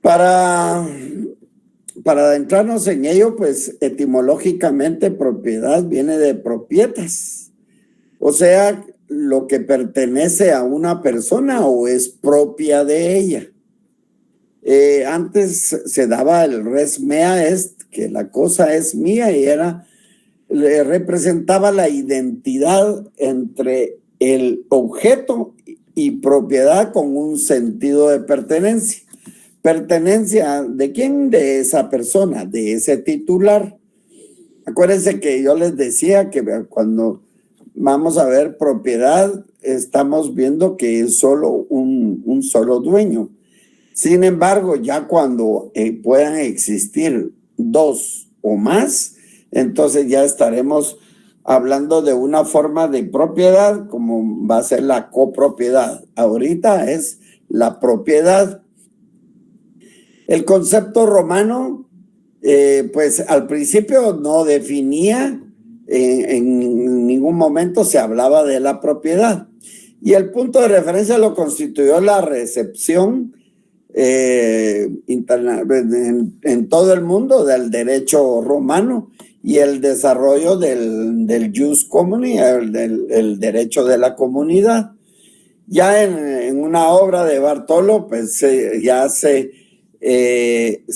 Para, para adentrarnos en ello, pues etimológicamente propiedad viene de propietas, o sea, lo que pertenece a una persona o es propia de ella. Antes se daba el res mea est, que la cosa es mía y representaba la identidad entre el objeto y propiedad con un sentido de pertenencia. ¿Pertenencia de quién? De esa persona, de ese titular. Acuérdense que yo les decía que cuando vamos a ver propiedad, estamos viendo que es solo un solo dueño. Sin embargo, ya cuando puedan existir dos o más, entonces ya estaremos hablando de una forma de propiedad, como va a ser la copropiedad. Ahorita es la propiedad. El concepto romano, pues al principio no definía, en ningún momento se hablaba de la propiedad. Y el punto de referencia lo constituyó la recepción en todo el mundo del derecho romano y el desarrollo del jus communis, el derecho de la comunidad. Ya en una obra de Bartolo, pues ya se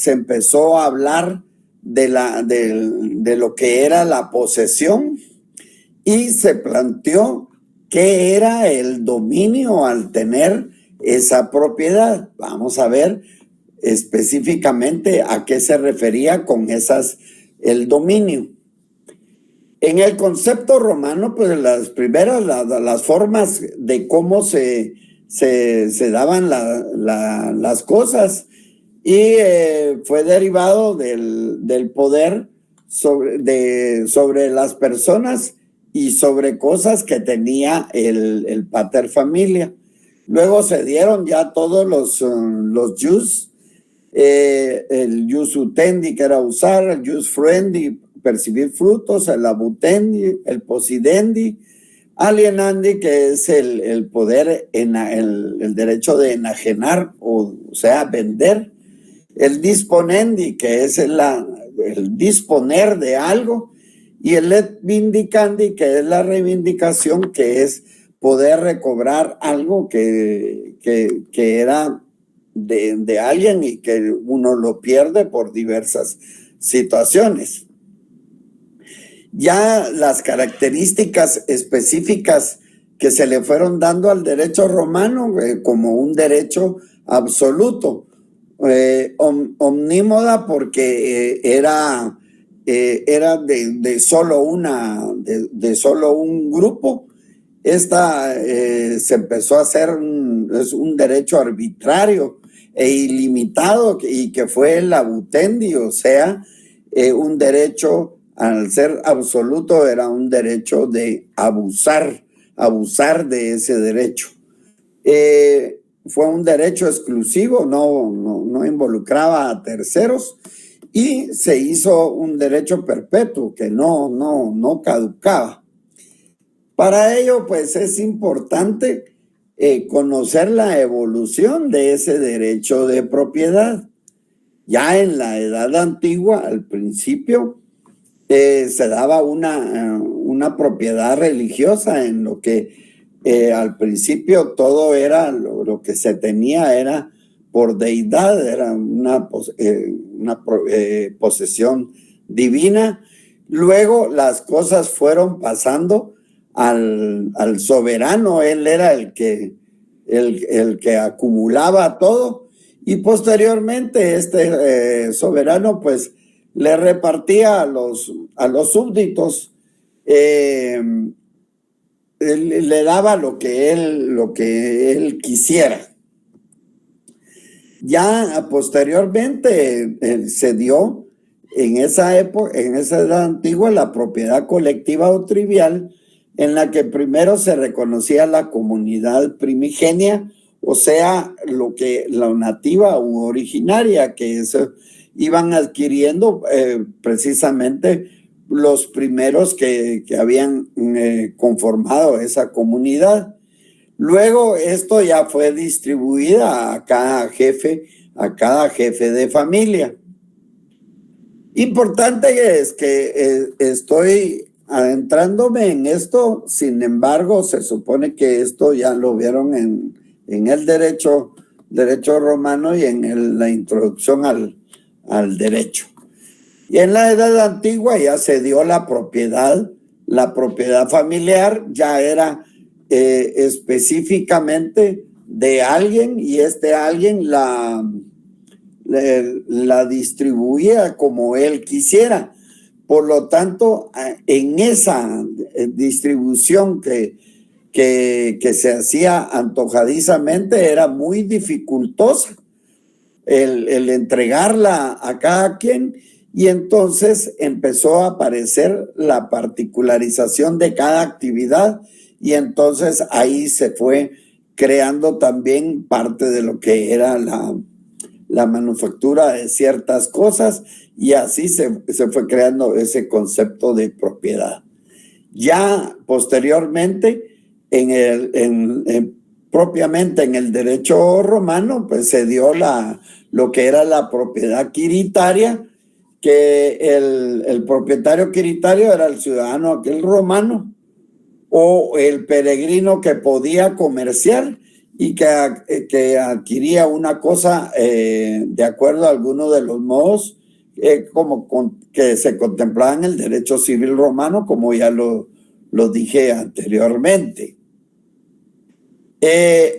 empezó a hablar de lo que era la posesión y se planteó qué era el dominio al tener esa propiedad. Vamos a ver específicamente a qué se refería con el dominio. En el concepto romano, pues las primeras, las formas de cómo se daban las cosas y fue derivado del poder sobre las personas y sobre cosas que tenía el pater familia. Luego se dieron ya todos los jus, el jus utendi, que era usar, el jus fruendi, percibir frutos, el abutendi, el possidendi, alienandi, que es el poder, el derecho de enajenar, o sea, vender, el disponendi, que es el disponer de algo, y el et vindicandi, que es la reivindicación, que es poder recobrar algo que era de alguien y que uno lo pierde por diversas situaciones. Ya las características específicas que se le fueron dando al derecho romano como un derecho absoluto, omnímoda porque era de solo un grupo. Esta se empezó a hacer un derecho arbitrario e ilimitado y que fue el abutendi, o sea, un derecho, al ser absoluto, era un derecho de abusar de ese derecho. Fue un derecho exclusivo, no involucraba a terceros y se hizo un derecho perpetuo que no caducaba. Para ello, pues es importante conocer la evolución de ese derecho de propiedad. Ya en la Edad Antigua, al principio, se daba una propiedad religiosa en lo que al principio todo era, lo que se tenía era por deidad, era una posesión divina. Luego las cosas fueron pasando al soberano, él era el que acumulaba todo, y posteriormente este soberano pues le repartía a los súbditos, le daba lo que él quisiera. Ya posteriormente se dio en esa época, en esa edad antigua, la propiedad colectiva o trivial, en la que primero se reconocía la comunidad primigenia, o sea, la nativa u originaria, que iban adquiriendo precisamente los primeros que habían conformado esa comunidad. Luego esto ya fue distribuida a cada jefe, a cada jefe de familia. Importante es que estoy adentrándome en esto, sin embargo, se supone que esto ya lo vieron en el derecho romano y en la introducción al derecho. Y en la Edad Antigua ya se dio la propiedad familiar ya era específicamente de alguien, y este alguien la distribuía como él quisiera. Por lo tanto, en esa distribución que se hacía antojadizamente era muy dificultosa el entregarla a cada quien, y entonces empezó a aparecer la particularización de cada actividad, y entonces ahí se fue creando también parte de lo que era la manufactura de ciertas cosas, y así se fue creando ese concepto de propiedad. Ya posteriormente, propiamente en el derecho romano, pues se dio lo que era la propiedad quiritaria, que el propietario quiritario era el ciudadano aquel romano o el peregrino que podía comerciar y que adquiría una cosa de acuerdo a algunos de los modos que se contemplaba en el derecho civil romano, como ya lo dije anteriormente.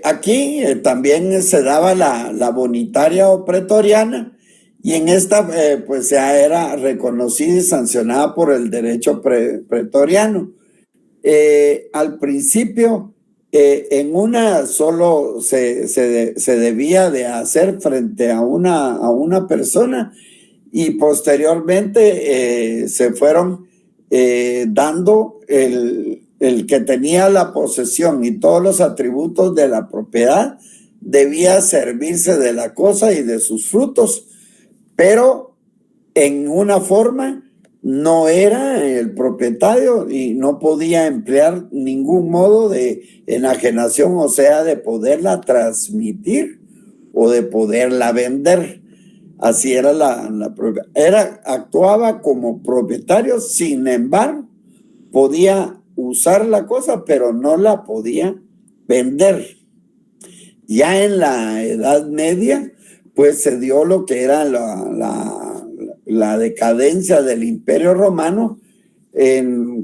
Aquí también se daba la bonitaria o pretoriana, y en esta pues ya era reconocida y sancionada por el derecho pretoriano. Al principio, en una solo se debía de hacer frente a una persona, y posteriormente se fueron dando el que tenía la posesión y todos los atributos de la propiedad debía servirse de la cosa y de sus frutos, pero en una forma no era el propietario y no podía emplear ningún modo de enajenación, o sea, de poderla transmitir o de poderla vender. Así era la propiedad. Actuaba como propietario, sin embargo, podía usar la cosa, pero no la podía vender. Ya en la Edad Media, pues se dio lo que era la decadencia del Imperio Romano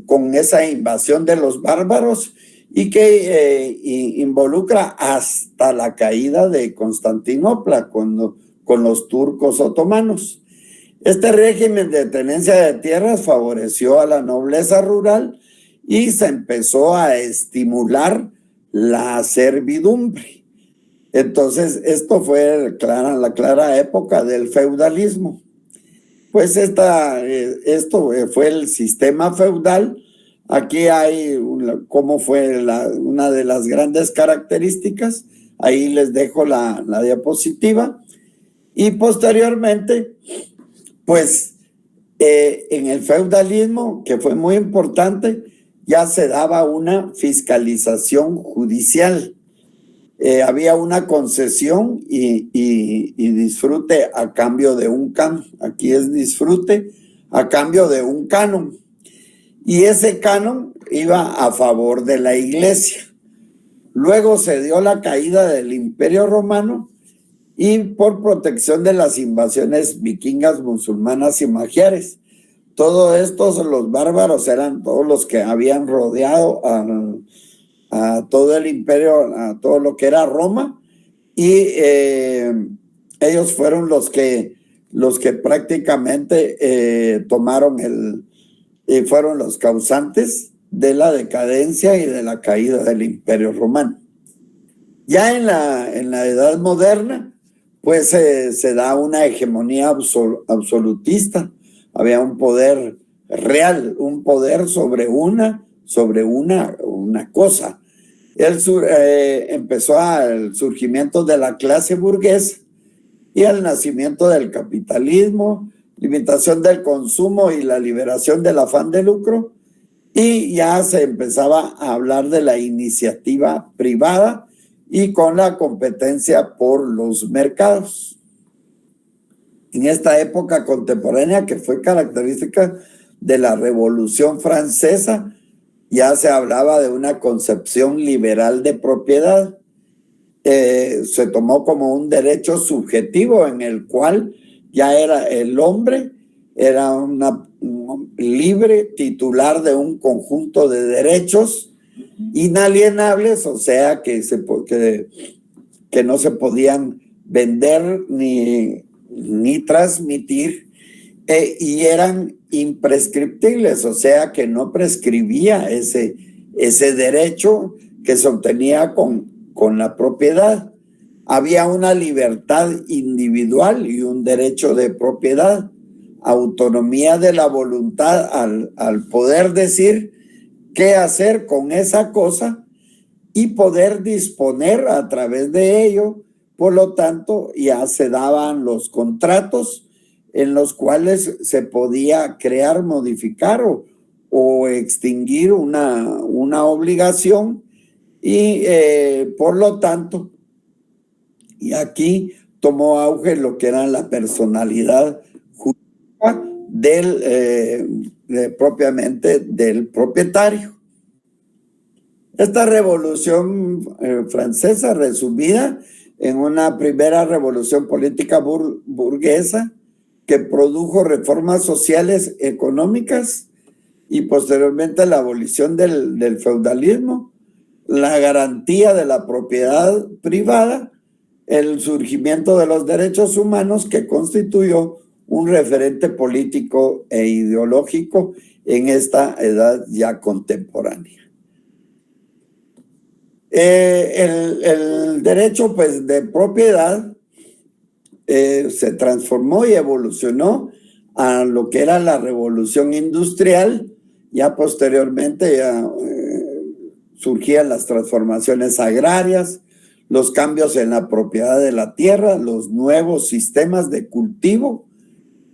con esa invasión de los bárbaros, y que involucra hasta la caída de Constantinopla con los turcos otomanos. Este régimen de tenencia de tierras favoreció a la nobleza rural y se empezó a estimular la servidumbre. Entonces, esto fue la clara época del feudalismo. Pues esto fue el sistema feudal. Aquí hay cómo fue una de las grandes características. Ahí les dejo la diapositiva. Y posteriormente, pues en el feudalismo, que fue muy importante, ya se daba una fiscalización judicial. Había una concesión y disfrute a cambio de un canon. Aquí es disfrute a cambio de un canon. Y ese canon iba a favor de la iglesia. Luego se dio la caída del Imperio Romano, y por protección de las invasiones vikingas, musulmanas y magiares. Todos estos, los bárbaros, eran todos los que habían rodeado a todo el imperio, a todo lo que era Roma, y ellos fueron los que prácticamente tomaron y fueron los causantes de la decadencia y de la caída del Imperio Romano. Ya en la Edad Moderna, pues se da una hegemonía absolutista. Había un poder real, un poder sobre una cosa. Empezó el surgimiento de la clase burguesa y el nacimiento del capitalismo, limitación del consumo y la liberación del afán de lucro, y ya se empezaba a hablar de la iniciativa privada y con la competencia por los mercados. en esta época contemporánea que fue característica de la Revolución Francesa, ya se hablaba de una concepción liberal de propiedad. Se tomó como un derecho subjetivo en el cual ya era el hombre, era un libre titular de un conjunto de derechos inalienables, o sea que no se podían vender ni transmitir, y eran imprescriptibles, o sea que no prescribía ese derecho que se obtenía con la propiedad. Había una libertad individual y un derecho de propiedad, autonomía de la voluntad al poder decir qué hacer con esa cosa y poder disponer a través de ello. Por lo tanto, ya se daban los contratos en los cuales se podía crear, modificar o extinguir una obligación, y por lo tanto, y aquí tomó auge lo que era la personalidad jurídica propiamente del propietario. Esta revolución francesa, resumida en una primera revolución política burguesa que produjo reformas sociales, económicas, y posteriormente la abolición del feudalismo, la garantía de la propiedad privada, el surgimiento de los derechos humanos, que constituyó un referente político e ideológico en esta edad ya contemporánea. El derecho, pues, de propiedad se transformó y evolucionó a lo que era la revolución industrial. Ya posteriormente surgían las transformaciones agrarias, los cambios en la propiedad de la tierra, los nuevos sistemas de cultivo,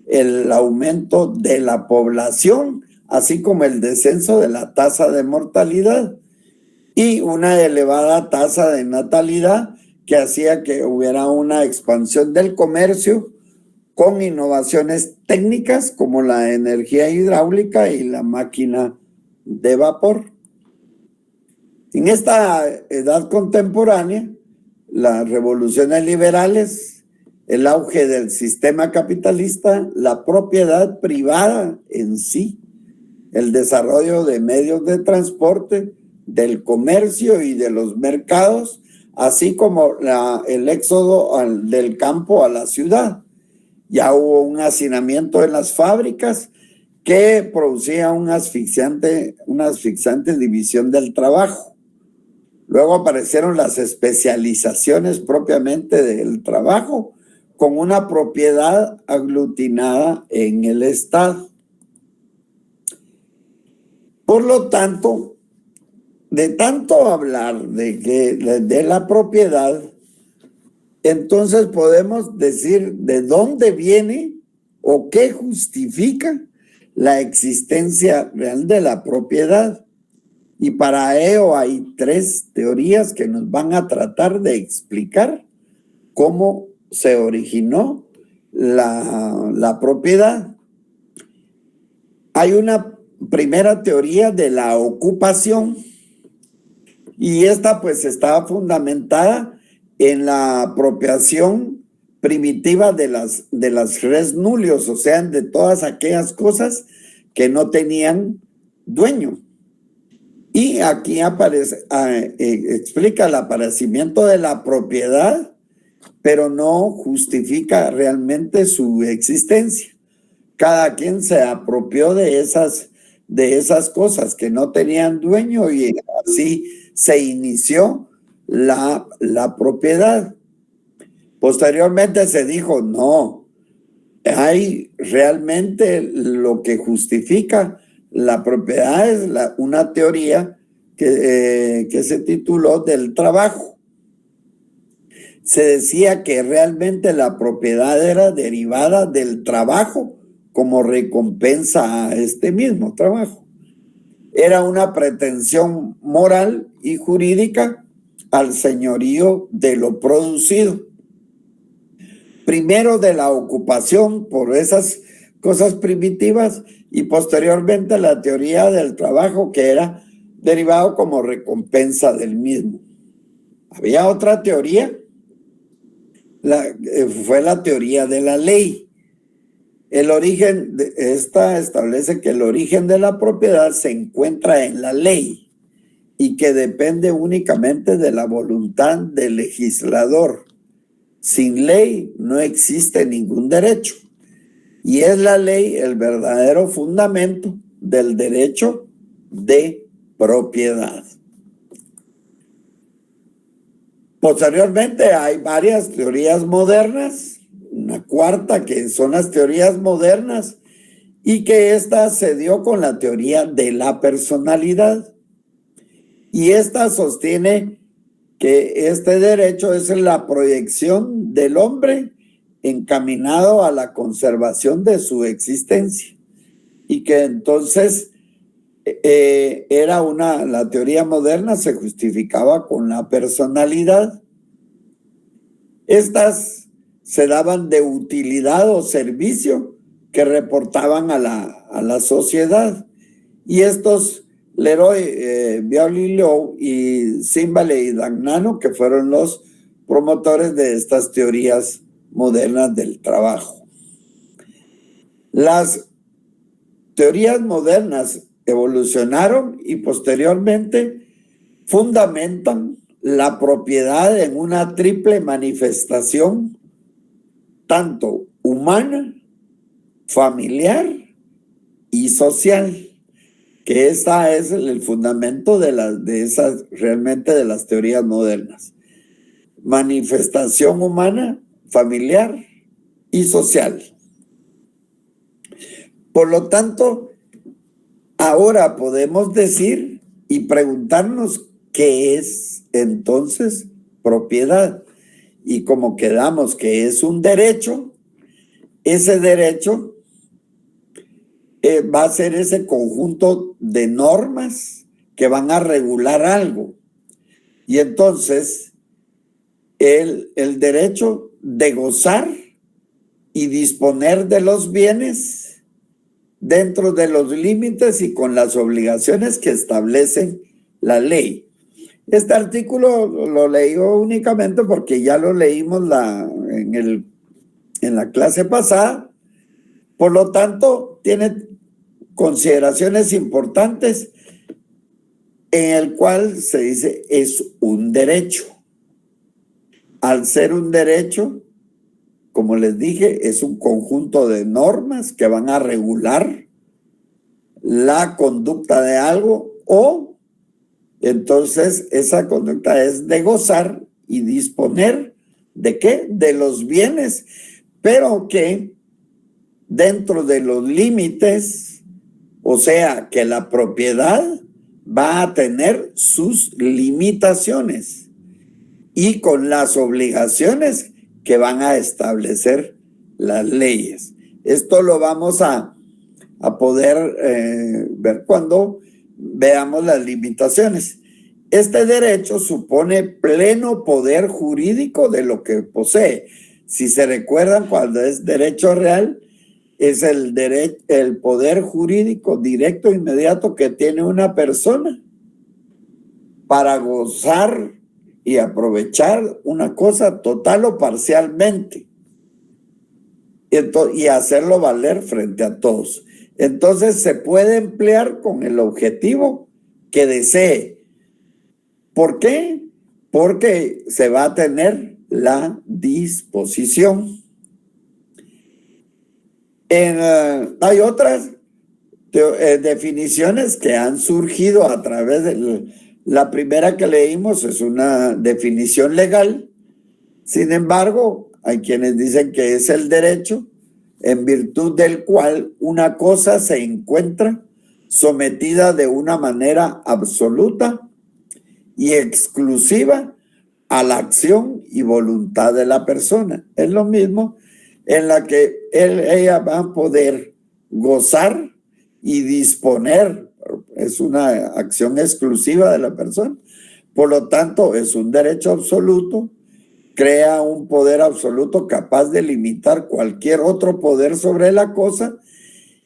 el aumento de la población, así como el descenso de la tasa de mortalidad y una elevada tasa de natalidad que hacía que hubiera una expansión del comercio con innovaciones técnicas como la energía hidráulica y la máquina de vapor. En esta edad contemporánea, las revoluciones liberales, el auge del sistema capitalista, la propiedad privada en sí, el desarrollo de medios de transporte, del comercio y de los mercados, así como el éxodo del campo a la ciudad. Ya hubo un hacinamiento en las fábricas que producía una asfixiante división del trabajo. Luego aparecieron las especializaciones propiamente del trabajo, con una propiedad aglutinada en el Estado. Por lo tanto, de tanto hablar de la propiedad, entonces podemos decir de dónde viene o qué justifica la existencia real de la propiedad. Y para ello hay tres teorías que nos van a tratar de explicar cómo se originó la propiedad. Hay una primera teoría de la ocupación, y esta pues está fundamentada en la apropiación primitiva de las res nullius, o sea, de todas aquellas cosas que no tenían dueño. Y aquí explica el aparecimiento de la propiedad, pero no justifica realmente su existencia. Cada quien se apropió de esas cosas que no tenían dueño, y así se inició la propiedad. Posteriormente se dijo, no, hay realmente lo que justifica la propiedad es una teoría que se tituló del trabajo. Se decía que realmente la propiedad era derivada del trabajo como recompensa a este mismo trabajo. Era una pretensión moral y jurídica al señorío de lo producido. primero de la ocupación por esas cosas primitivas y posteriormente la teoría del trabajo, que era derivado como recompensa del mismo. Había otra teoría, fue la teoría de la ley. El origen de esta establece que el origen de la propiedad se encuentra en la ley y que depende únicamente de la voluntad del legislador. Sin ley no existe ningún derecho. Y es la ley el verdadero fundamento del derecho de propiedad. Posteriormente hay varias teorías modernas, una cuarta que son las teorías modernas, y que esta se dio con la teoría de la personalidad. Y esta sostiene que este derecho es la proyección del hombre encaminado a la conservación de su existencia, y que entonces la teoría moderna se justificaba con la personalidad. Estas se daban de utilidad o servicio que reportaban a la sociedad, y estos Leroy Beaulieu y Simbale y Dagnano, que fueron los promotores de estas teorías modernas del trabajo. Las teorías modernas evolucionaron y posteriormente fundamentan la propiedad en una triple manifestación, tanto humana, familiar y social, que esta es el fundamento de las teorías modernas. Manifestación humana, familiar y social. Por lo tanto, ahora podemos decir y preguntarnos qué es entonces propiedad. Y como quedamos que es un derecho, ese derecho va a ser ese conjunto de normas que van a regular algo. Y entonces el derecho de gozar y disponer de los bienes dentro de los límites y con las obligaciones que establece la ley. Este artículo lo leí únicamente porque ya lo leímos en la clase pasada. Por lo tanto, tiene consideraciones importantes en el cual se dice es un derecho. Al ser un derecho, como les dije, es un conjunto de normas que van a regular la conducta de algo, o entonces esa conducta es de gozar y disponer ¿de qué? De los bienes, pero que dentro de los límites, o sea, que la propiedad va a tener sus limitaciones y con las obligaciones que van a establecer las leyes. Esto lo vamos a poder ver cuando veamos las limitaciones. Este derecho supone pleno poder jurídico de lo que posee. Si se recuerdan, cuando es derecho real, es el poder jurídico directo e inmediato que tiene una persona para gozar y aprovechar una cosa total o parcialmente y hacerlo valer frente a todos. Entonces se puede emplear con el objetivo que desee. ¿Por qué? Porque se va a tener la disposición. Hay otras definiciones que han surgido a través de la primera que leímos, es una definición legal. Sin embargo, hay quienes dicen que es el derecho en virtud del cual una cosa se encuentra sometida de una manera absoluta y exclusiva a la acción y voluntad de la persona. Es lo mismo en la que ella va a poder gozar y disponer. Es una acción exclusiva de la persona. Por lo tanto, es un derecho absoluto crea un poder absoluto capaz de limitar cualquier otro poder sobre la cosa,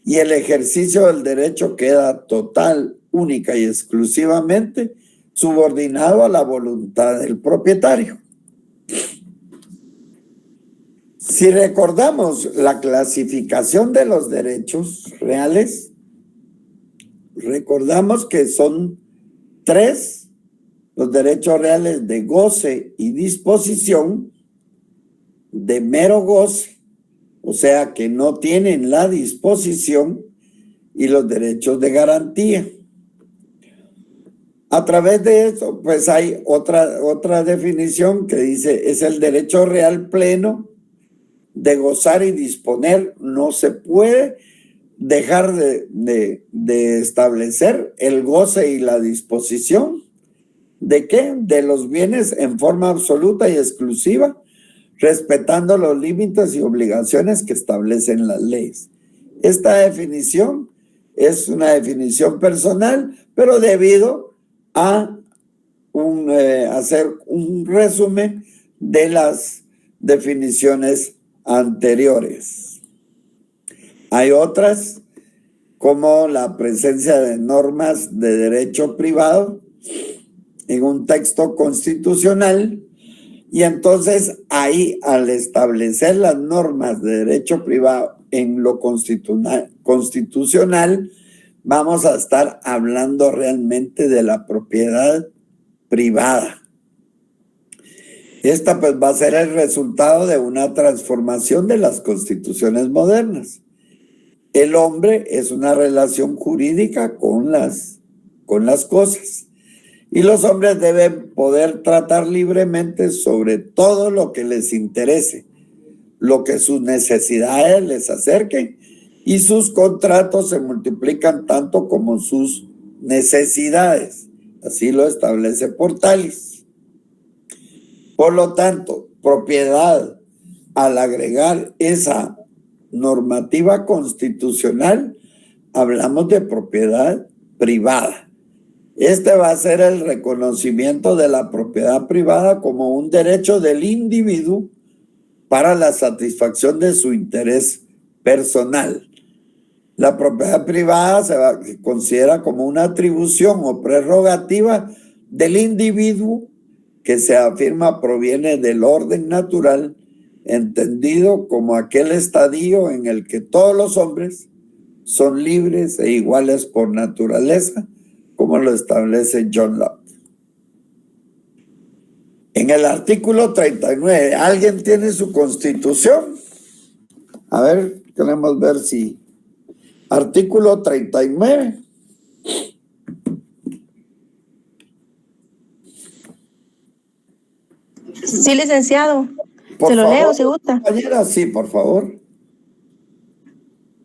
y el ejercicio del derecho queda total, única y exclusivamente subordinado a la voluntad del propietario. Si recordamos la clasificación de los derechos reales, recordamos que son tres los derechos reales: de goce y disposición, de mero goce, o sea que no tienen la disposición, y los derechos de garantía. A través de eso, pues hay otra definición que dice: es el derecho real pleno de gozar y disponer. No se puede dejar de establecer el goce y la disposición. ¿De qué? De los bienes en forma absoluta y exclusiva, respetando los límites y obligaciones que establecen las leyes. Esta definición es una definición personal, pero debido a hacer un resumen de las definiciones anteriores. Hay otras, como la presencia de normas de derecho privado en un texto constitucional, y entonces ahí, al establecer las normas de derecho privado en lo constitucional, vamos a estar hablando realmente de la propiedad privada. Esta pues va a ser el resultado de una transformación de las constituciones modernas. El hombre es una relación jurídica con las cosas, y los hombres deben poder tratar libremente sobre todo lo que les interese, lo que sus necesidades les acerquen, y sus contratos se multiplican tanto como sus necesidades. Así lo establece Portalis. Por lo tanto, propiedad, al agregar esa normativa constitucional, hablamos de propiedad privada. Este va a ser el reconocimiento de la propiedad privada como un derecho del individuo para la satisfacción de su interés personal. La propiedad privada se considera como una atribución o prerrogativa del individuo que se afirma proviene del orden natural, entendido como aquel estadio en el que todos los hombres son libres e iguales por naturaleza, como lo establece John Locke. En el artículo 39, ¿alguien tiene su constitución? A ver, queremos ver si... Artículo 39. Sí, licenciado. Por Se lo favor, leo si gusta. compañera, sí, por favor.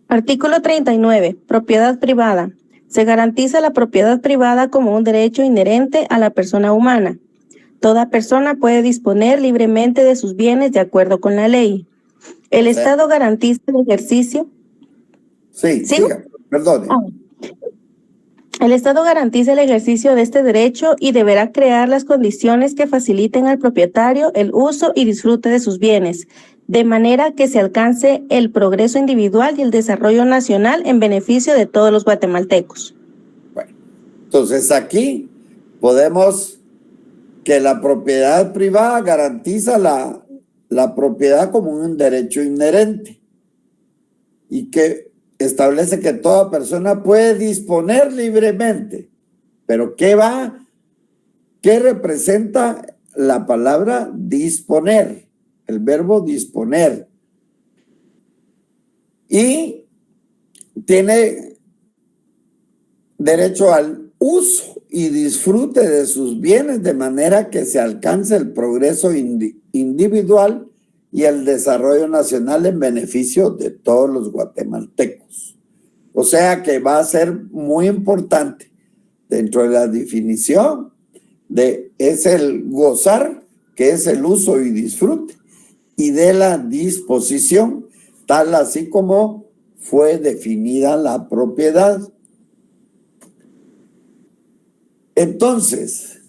Artículo 39. Propiedad privada. Se garantiza la propiedad privada como un derecho inherente a la persona humana. Toda persona puede disponer libremente de sus bienes de acuerdo con la ley. El Estado garantiza el ejercicio. Sí, ¿Sigo? siga, perdone. El Estado garantiza el ejercicio de este derecho y deberá crear las condiciones que faciliten al propietario el uso y disfrute de sus bienes, de manera que se alcance el progreso individual y el desarrollo nacional en beneficio de todos los guatemaltecos. Bueno, entonces aquí podemos que la propiedad privada garantiza la propiedad como un derecho inherente, y que establece que toda persona puede disponer libremente. Pero ¿qué representa la palabra disponer? El verbo disponer. Y tiene derecho al uso y disfrute de sus bienes, de manera que se alcance el progreso individual y el desarrollo nacional en beneficio de todos los guatemaltecos. O sea que va a ser muy importante dentro de la definición es el gozar, que es el uso y disfrute, y de la disposición, tal así como fue definida la propiedad. Entonces,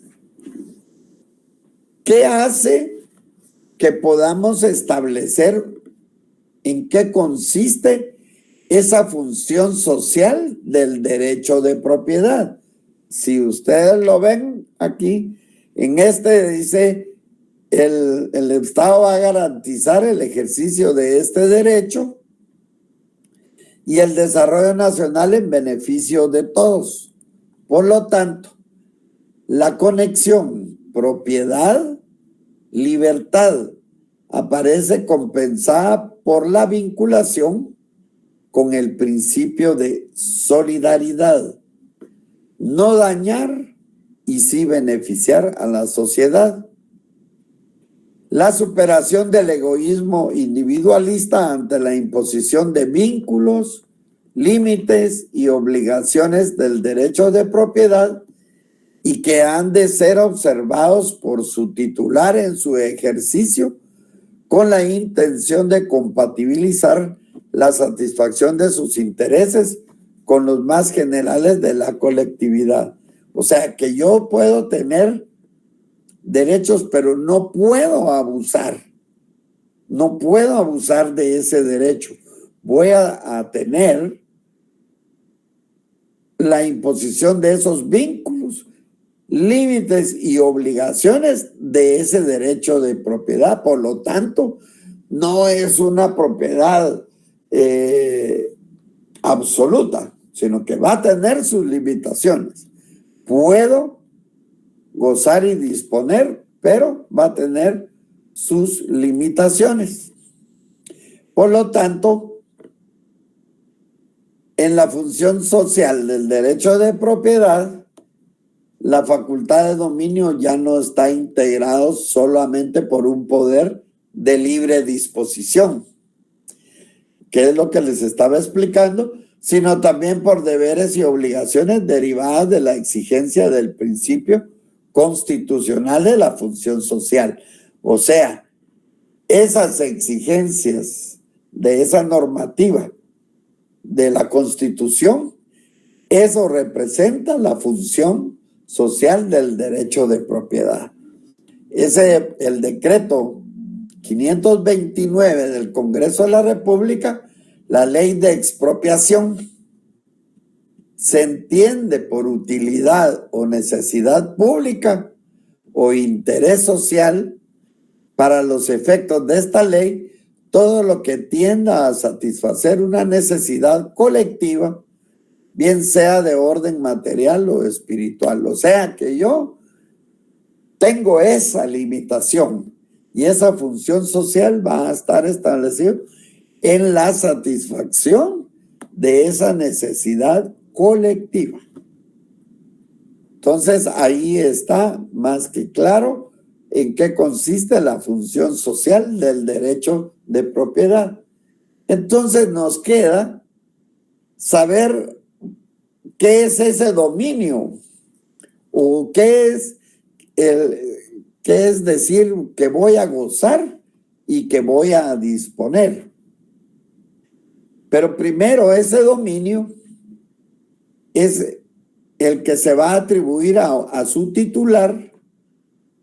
¿qué hace que podamos establecer en qué consiste esa función social del derecho de propiedad. Si ustedes lo ven aquí, en este dice, el Estado va a garantizar el ejercicio de este derecho y el desarrollo nacional en beneficio de todos. Por lo tanto, la conexión propiedad-libertad aparece compensada por la vinculación con el principio de solidaridad, no dañar y sí beneficiar a la sociedad. La superación del egoísmo individualista ante la imposición de vínculos, límites y obligaciones del derecho de propiedad y que han de ser observados por su titular en su ejercicio con la intención de compatibilizar la satisfacción de sus intereses con los más generales de la colectividad. O sea, que yo puedo tener derechos, pero no puedo abusar. No puedo abusar de ese derecho. Voy a tener la imposición de esos vínculos, límites y obligaciones de ese derecho de propiedad. Por lo tanto, no es una propiedad absoluta, sino que va a tener sus limitaciones. Puedo gozar y disponer, pero va a tener sus limitaciones. Por lo tanto, en la función social del derecho de propiedad, la facultad de dominio ya no está integrado solamente por un poder de libre disposición, que es lo que les estaba explicando, sino también por deberes y obligaciones derivadas de la exigencia del principio constitucional de la función social. O sea, esas exigencias de esa normativa de la Constitución, eso representa la función social del derecho de propiedad. El decreto 529 del Congreso de la República, la ley de expropiación, se entiende por utilidad o necesidad pública o interés social para los efectos de esta ley todo lo que tienda a satisfacer una necesidad colectiva, bien sea de orden material o espiritual. O sea que yo tengo esa limitación y esa función social va a estar establecida en la satisfacción de esa necesidad colectiva. Entonces ahí está más que claro en qué consiste la función social del derecho de propiedad. Entonces nos queda saber qué es ese dominio o qué es decir que voy a gozar y que voy a disponer. Pero primero ese dominio es el que se va a atribuir a su titular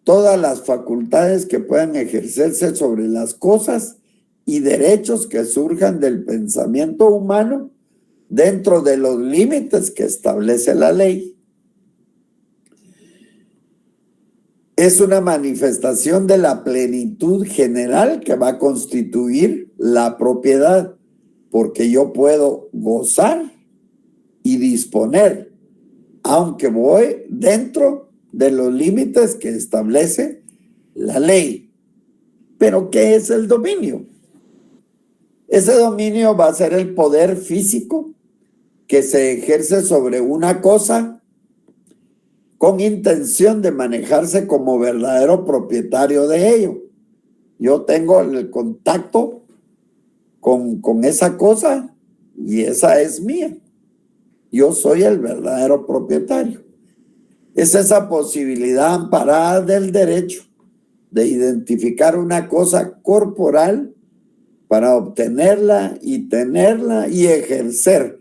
todas las facultades que puedan ejercerse sobre las cosas y derechos que surjan del pensamiento humano dentro de los límites que establece la ley. Es una manifestación de la plenitud general que va a constituir la propiedad, porque yo puedo gozar y disponer, aunque voy dentro de los límites que establece la ley. Pero ¿qué es el dominio? Ese dominio va a ser el poder físico que se ejerce sobre una cosa con intención de manejarse como verdadero propietario de ello. Yo tengo el contacto con esa cosa y esa es mía. Yo soy el verdadero propietario. Es esa posibilidad amparada del derecho de identificar una cosa corporal para obtenerla y tenerla y ejercer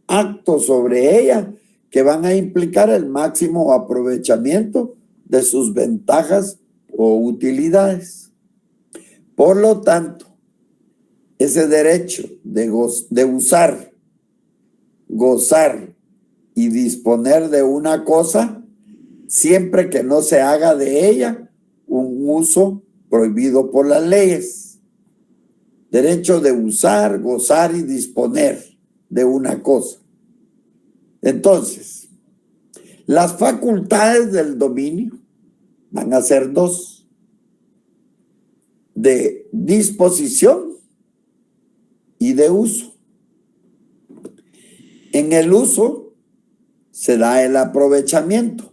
actos sobre ella que van a implicar el máximo aprovechamiento de sus ventajas o utilidades. Por lo tanto, ese derecho de usar, gozar y disponer de una cosa, siempre que no se haga de ella un uso prohibido por las leyes. Derecho de usar, gozar y disponer de una cosa. Entonces, las facultades del dominio van a ser dos: de disposición y de uso. En el uso se da el aprovechamiento.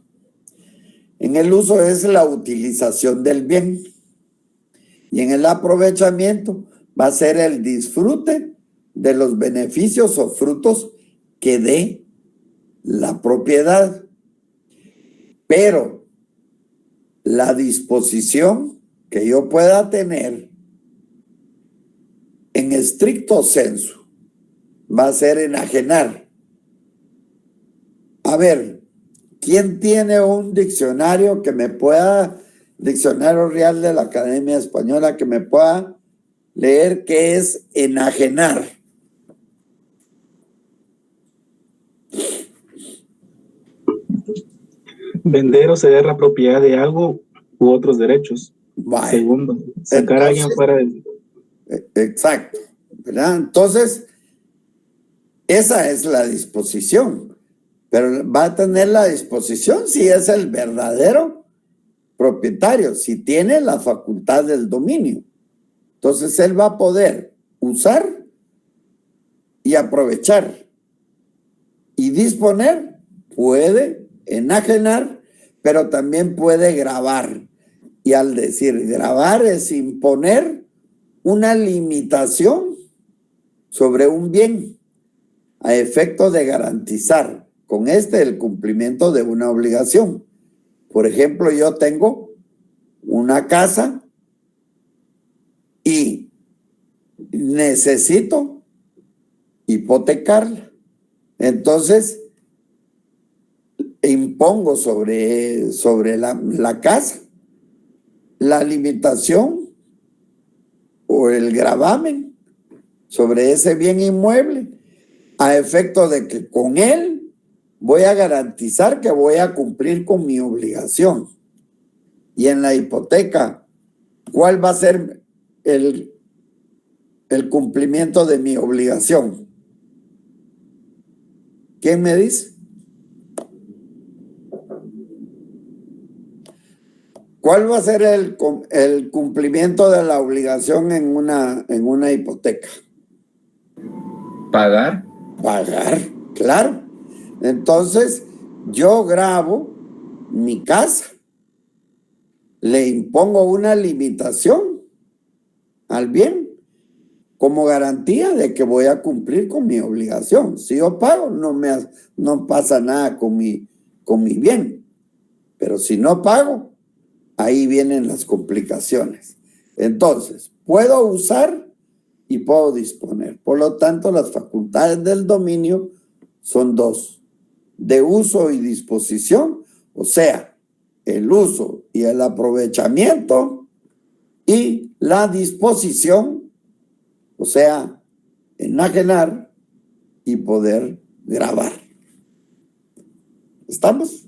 En el uso es la utilización del bien. Y en el aprovechamiento va a ser el disfrute de los beneficios o frutos que dé la propiedad. Pero la disposición que yo pueda tener en estricto sensu va a ser enajenar. A ver, ¿quién tiene un diccionario que me pueda, diccionario real de la Academia Española, que me pueda leer qué es enajenar? Vender o ceder la propiedad de algo u otros derechos. Vale. Segundo, sacar a alguien fuera del... Exacto, ¿verdad? Entonces, esa es la disposición, pero va a tener la disposición si es el verdadero propietario, si tiene la facultad del dominio. Entonces, él va a poder usar y aprovechar y disponer, puede enajenar, pero también puede gravar. Y al decir gravar es imponer una limitación sobre un bien a efecto de garantizar con el cumplimiento de una obligación. Por ejemplo, yo tengo una casa y necesito hipotecarla. Entonces, impongo sobre la casa la limitación o el gravamen sobre ese bien inmueble a efecto de que con él voy a garantizar que voy a cumplir con mi obligación. Y en la hipoteca, ¿cuál va a ser el cumplimiento de mi obligación? ¿Quién me dice? ¿Cuál va a ser el cumplimiento de la obligación en una hipoteca? Pagar. Pagar, claro. Entonces, yo grabo mi casa, le impongo una limitación al bien como garantía de que voy a cumplir con mi obligación. Si yo pago, no pasa nada con mi bien. Pero si no pago, ahí vienen las complicaciones. Entonces, puedo usar y puedo disponer. Por lo tanto, las facultades del dominio son dos: de uso y disposición, o sea, el uso y el aprovechamiento, y la disposición, o sea, enajenar y poder gravar. ¿Estamos?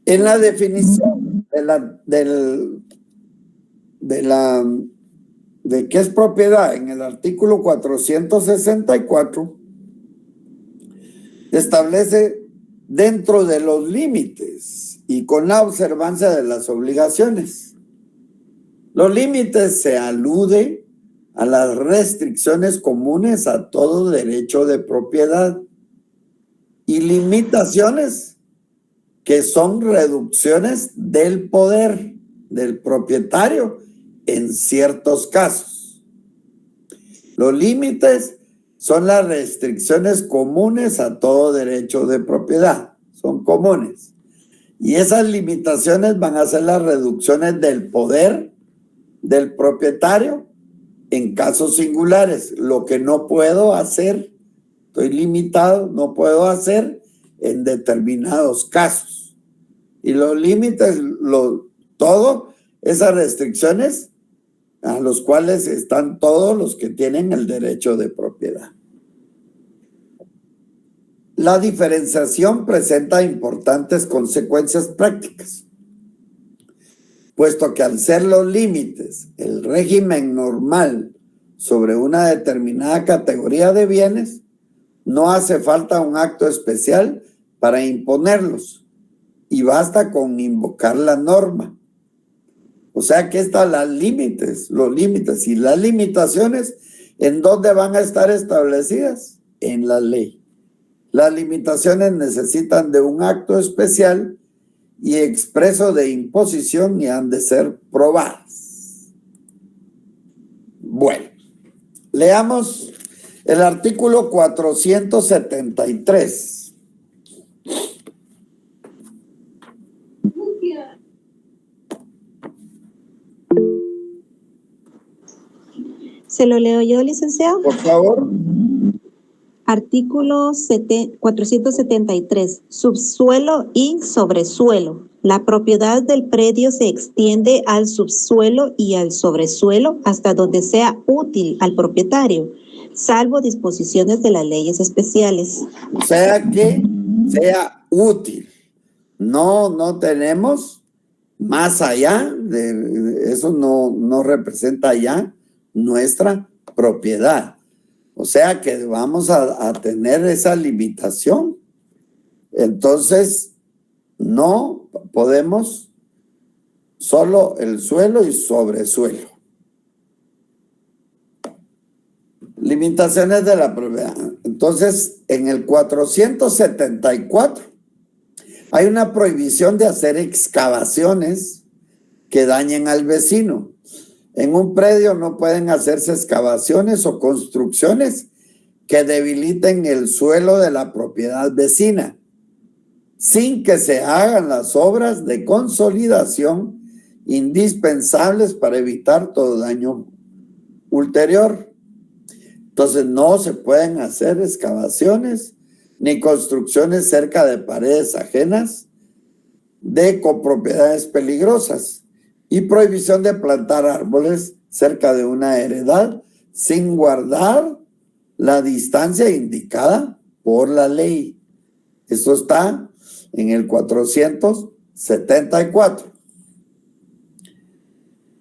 En la definición de qué es propiedad, en el artículo 464, establece dentro de los límites y con la observancia de las obligaciones. Los límites se alude a las restricciones comunes a todo derecho de propiedad y limitaciones que son reducciones del poder del propietario en ciertos casos. Los límites son las restricciones comunes a todo derecho de propiedad, son comunes. Y esas limitaciones van a ser las reducciones del poder del propietario en casos singulares. Lo que no puedo hacer, estoy limitado, no puedo hacer en determinados casos. Y los límites, todo esas restricciones a los cuales están todos los que tienen el derecho de propiedad. La diferenciación presenta importantes consecuencias prácticas, puesto que al ser los límites el régimen normal sobre una determinada categoría de bienes, no hace falta un acto especial para imponerlos y basta con invocar la norma. O sea que están los límites y las limitaciones, ¿en dónde van a estar establecidas? En la ley. Las limitaciones necesitan de un acto especial y expreso de imposición y han de ser probadas. Bueno, leamos el artículo 473. ¿Se lo leo yo, licenciado? Por favor. Artículo 473. Subsuelo y sobresuelo. La propiedad del predio se extiende al subsuelo y al sobresuelo hasta donde sea útil al propietario, salvo disposiciones de las leyes especiales. O sea que sea útil. No tenemos más allá de eso, no representa ya nuestra propiedad. O sea que vamos a tener esa limitación. Entonces, no podemos solo el suelo y sobresuelo. Limitaciones de la propiedad. Entonces, en el 474 hay una prohibición de hacer excavaciones que dañen al vecino. En un predio no pueden hacerse excavaciones o construcciones que debiliten el suelo de la propiedad vecina, sin que se hagan las obras de consolidación indispensables para evitar todo daño ulterior. Entonces no se pueden hacer excavaciones ni construcciones cerca de paredes ajenas de copropiedades peligrosas, y prohibición de plantar árboles cerca de una heredad sin guardar la distancia indicada por la ley. Eso está en el 474.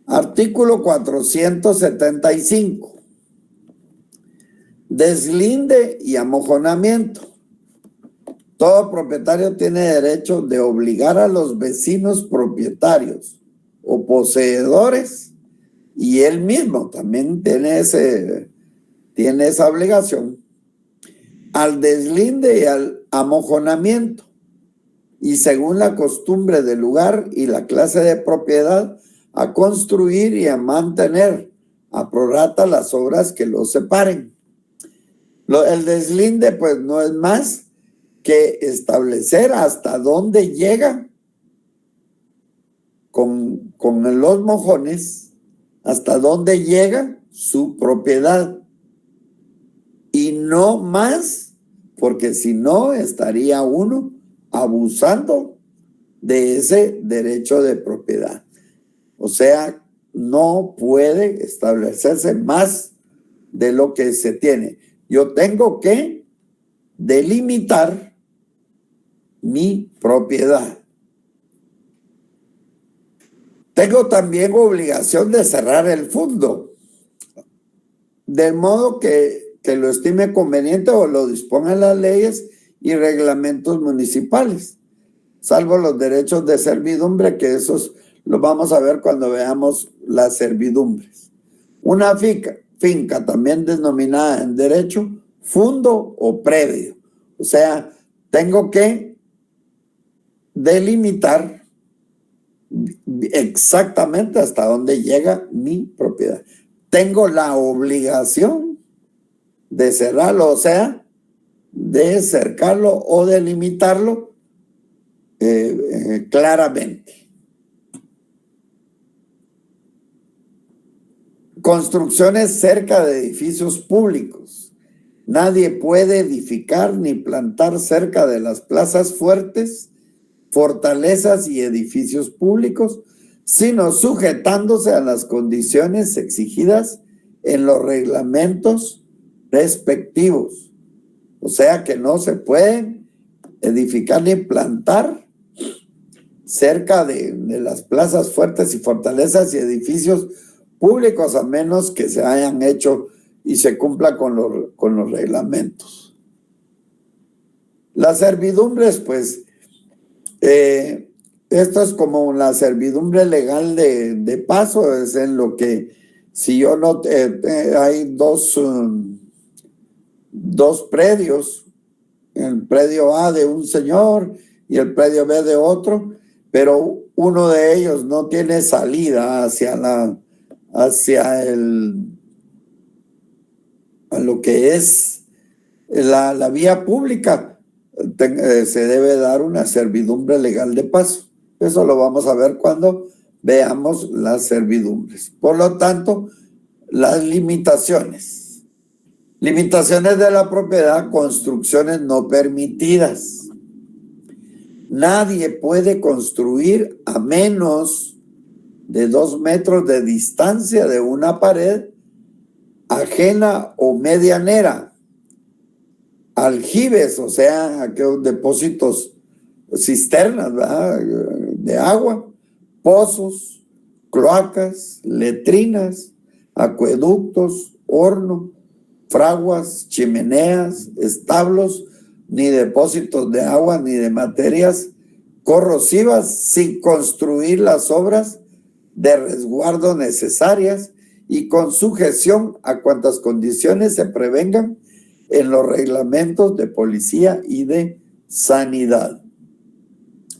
Artículo 475. Deslinde y amojonamiento. Todo propietario tiene derecho de obligar a los vecinos propietarios o poseedores, y él mismo también tiene esa obligación, al deslinde y al amojonamiento, y según la costumbre del lugar y la clase de propiedad, a construir y a mantener a prorata las obras que los separen. El deslinde pues no es más que establecer hasta dónde llega con los mojones, hasta dónde llega su propiedad, y no más, porque si no estaría uno abusando de ese derecho de propiedad. O sea, no puede establecerse más de lo que se tiene. Yo tengo que delimitar mi propiedad. Tengo también obligación de cerrar el fondo, de modo que lo estime conveniente o lo dispongan las leyes y reglamentos municipales, salvo los derechos de servidumbre, que esos los vamos a ver cuando veamos las servidumbres. Una finca también denominada en derecho fundo o predio. O sea, tengo que delimitar exactamente hasta dónde llega mi propiedad. Tengo la obligación de cerrarlo, o sea, de cercarlo o delimitarlo claramente. Construcciones cerca de edificios públicos. Nadie puede edificar ni plantar cerca de las plazas fuertes, fortalezas y edificios públicos, sino sujetándose a las condiciones exigidas en los reglamentos respectivos. O sea que no se puede edificar ni plantar cerca de las plazas fuertes y fortalezas y edificios públicos, a menos que se hayan hecho y se cumpla con los reglamentos. Las servidumbres, pues, esto es como la servidumbre legal de paso, es en lo que si yo no, hay dos predios, el predio A de un señor y el predio B de otro, pero uno de ellos no tiene salida a lo que es la vía pública. Se debe dar una servidumbre legal de paso. Eso lo vamos a ver cuando veamos las servidumbres. Por lo tanto, las limitaciones. Limitaciones de la propiedad, construcciones no permitidas. Nadie puede construir a menos de 2 metros de distancia de una pared ajena o medianera. Aljibes, o sea, aquellos depósitos, cisternas, ¿verdad?, de agua, pozos, cloacas, letrinas, acueductos, horno, fraguas, chimeneas, establos, ni depósitos de agua ni de materias corrosivas, sin construir las obras de resguardo necesarias y con sujeción a cuantas condiciones se prevengan en los reglamentos de policía y de sanidad.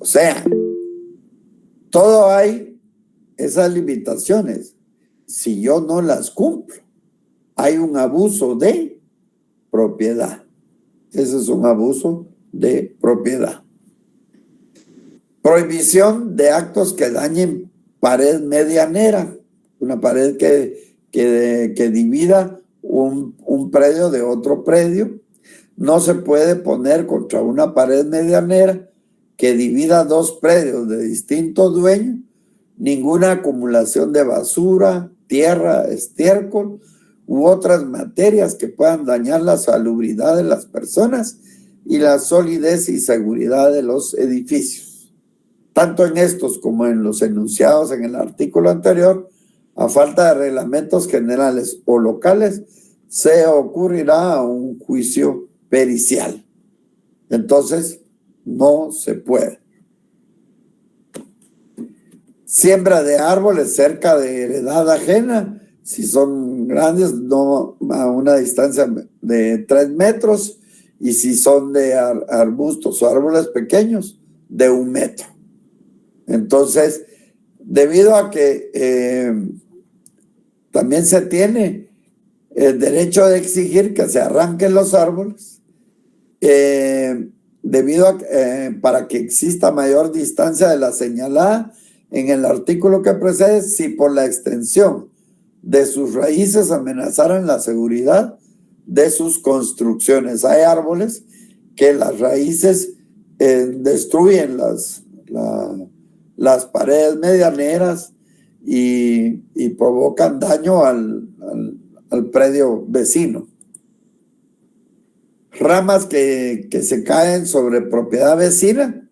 O sea, todo hay esas limitaciones. Si yo no las cumplo, hay un abuso de propiedad. Ese es un abuso de propiedad. Prohibición de actos que dañen pared medianera, una pared que divida un predio de otro predio. No se puede poner contra una pared medianera que divida 2 predios de distinto dueño ninguna acumulación de basura, tierra, estiércol u otras materias que puedan dañar la salubridad de las personas y la solidez y seguridad de los edificios. Tanto en estos como en los enunciados en el artículo anterior, a falta de reglamentos generales o locales, se ocurrirá un juicio pericial. Entonces, no se puede. Siembra de árboles cerca de heredad ajena, si son grandes, no a una distancia de 3 metros, y si son de arbustos o árboles pequeños, de 1 metro. Entonces, debido a que también se tiene el derecho de exigir que se arranquen los árboles, para que exista mayor distancia de la señalada en el artículo que precede, si por la extensión de sus raíces amenazaran la seguridad de sus construcciones. Hay árboles que las raíces destruyen las paredes medianeras y provocan daño al predio vecino. Ramas que se caen sobre propiedad vecina.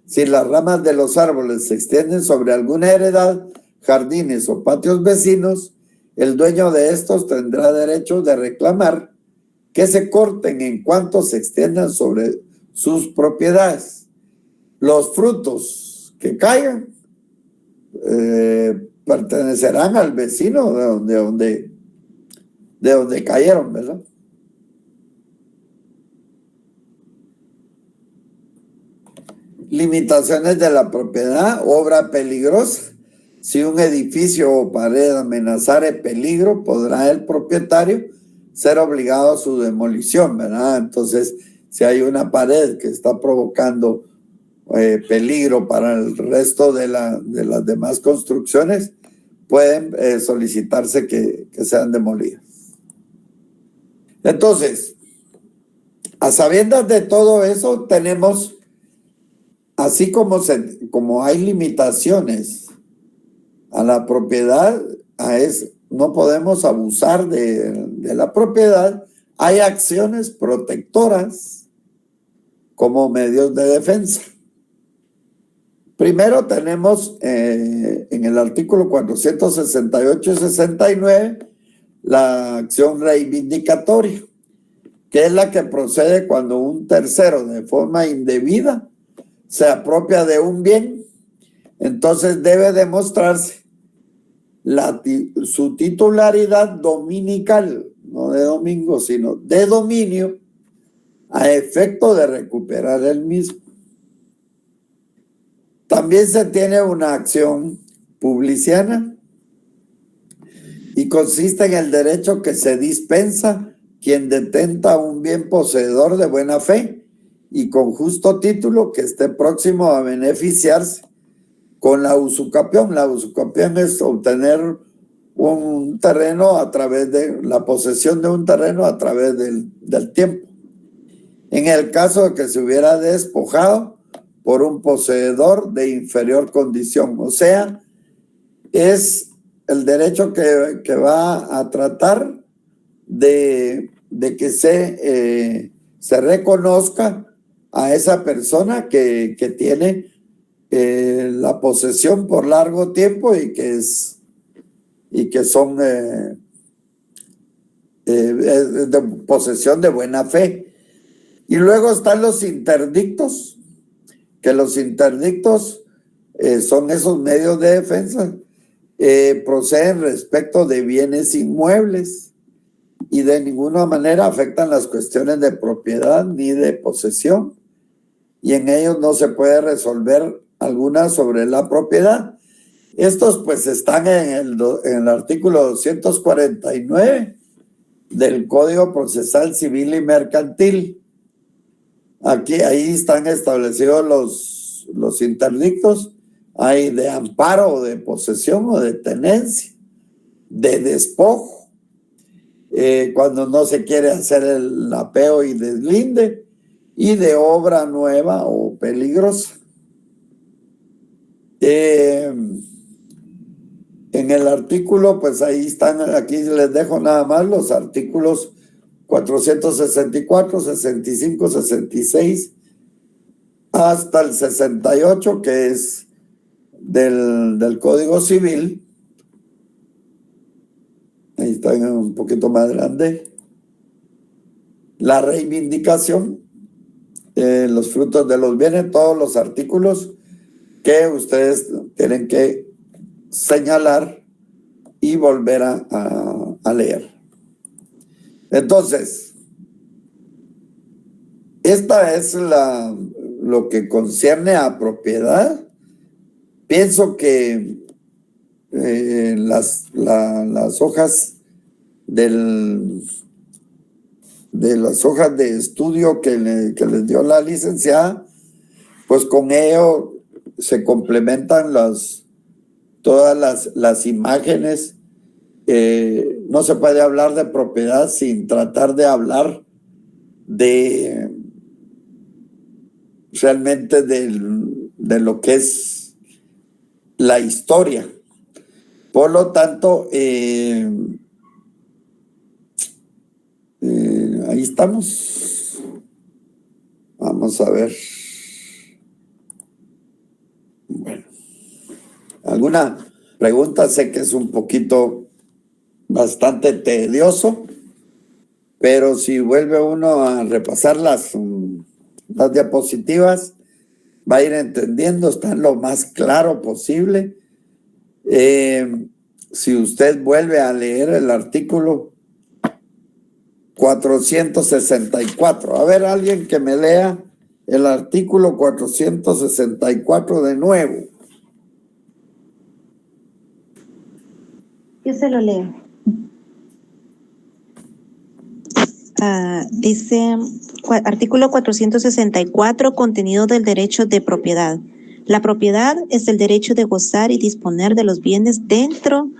Si las ramas de los árboles se extienden sobre alguna heredad, jardines o patios vecinos, el dueño de estos tendrá derecho de reclamar que se corten en cuanto se extiendan sobre sus propiedades. Los frutos que caigan pertenecerán al vecino de donde cayeron, ¿verdad? Limitaciones de la propiedad, obra peligrosa. Si un edificio o pared amenazare peligro, podrá el propietario ser obligado a su demolición, ¿verdad? Entonces, si hay una pared que está provocando peligro para el resto de las demás construcciones, pueden solicitarse que sean demolidas. Entonces, a sabiendas de todo eso, tenemos, así como hay limitaciones a la propiedad, no podemos abusar de la propiedad. Hay acciones protectoras como medios de defensa. Primero tenemos en el artículo 468 y 69 la acción reivindicatoria, que es la que procede cuando un tercero de forma indebida se apropia de un bien. Entonces debe demostrarse su titularidad dominical, no de domingo, sino de dominio, a efecto de recuperar el mismo. También se tiene una acción publiciana y consiste en el derecho que se dispensa quien detenta un bien poseedor de buena fe y con justo título que esté próximo a beneficiarse con la usucapión. La usucapión es obtener un terreno a través de la posesión de un terreno a través del tiempo. En el caso de que se hubiera despojado por un poseedor de inferior condición, o sea, es el derecho que va a tratar de que se reconozca a esa persona que tiene la posesión por largo tiempo y que son de posesión de buena fe. Y luego están los interdictos, que los interdictos son esos medios de defensa, proceden respecto de bienes inmuebles y de ninguna manera afectan las cuestiones de propiedad ni de posesión, y en ellos no se puede resolver alguna sobre la propiedad. Estos pues están en el artículo 249 del Código Procesal Civil y Mercantil. Ahí están establecidos los interdictos. Hay de amparo o de posesión o de tenencia, de despojo, cuando no se quiere hacer el apeo y deslinde, y de obra nueva o peligrosa. En el artículo, pues ahí están, aquí les dejo nada más los artículos 464, 65, 66, hasta el 68, que es del Código Civil. Ahí está un poquito más grande. La reivindicación, los frutos de los bienes, todos los artículos que ustedes tienen que señalar y volver a leer. Entonces, esta es lo que concierne a propiedad. Pienso que las hojas de las hojas de estudio que les dio la licenciada, pues con ello se complementan todas las imágenes. No se puede hablar de propiedad sin tratar de hablar realmente de lo que es la historia. Por lo tanto, ahí estamos. Vamos a ver. Bueno, ¿alguna pregunta? Sé que es un poquito bastante tedioso, pero si vuelve uno a repasar las diapositivas, va a ir entendiendo, está lo más claro posible. Si usted vuelve a leer el artículo 464, a ver, alguien que me lea el artículo 464 de nuevo. Yo se lo leo. Dice, artículo 464, contenido del derecho de propiedad. La propiedad es el derecho de gozar y disponer de los bienes dentro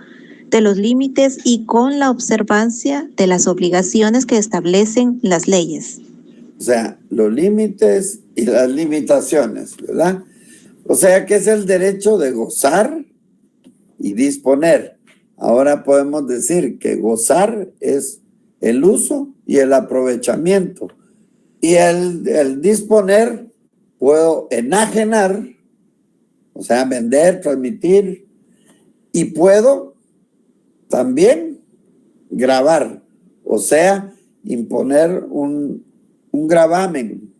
de los límites y con la observancia de las obligaciones que establecen las leyes. O sea, los límites y las limitaciones, ¿verdad? O sea, que es el derecho de gozar y disponer. Ahora podemos decir que gozar es el uso y el aprovechamiento. Y el disponer, puedo enajenar, o sea, vender, transmitir, y puedo también gravar, o sea, imponer un gravamen